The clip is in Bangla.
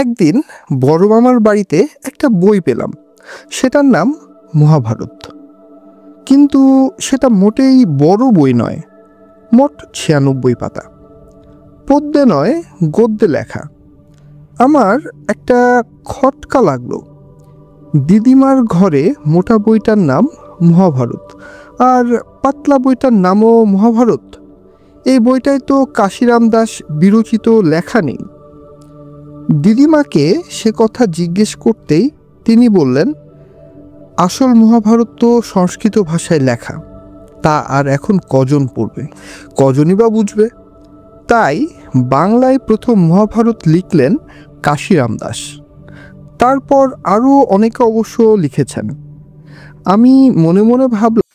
একদিন বড় মামার বাড়িতে একটা বই পেলাম, সেটার নাম মহাভারত। কিন্তু সেটা মোটেই বড় বই নয়, মোট ৯৬ পাতা, পদ্যে নয় গদ্যে লেখা। আমার একটা খটকা লাগলো। দিদিমার ঘরে মোটা বইটার নাম মহাভারত, আর পাতলা বইটার নামও মহাভারত। এই বইটায় তো কাশিরাম দাস বিরচিত লেখা নেই। দিদিমাকে সে কথা জিজ্ঞেস করতেই তিনি বললেন, আসল মহাভারত তো সংস্কৃত ভাষায় লেখা, তা আর এখন কজন পড়বে, কজনই বা বুঝবে। তাই বাংলায় প্রথম মহাভারত লিখলেন কাশিরাম দাস। তারপর আরও অনেকে অবশ্য লিখেছেন। আমি মনে মনে ভাবলাম,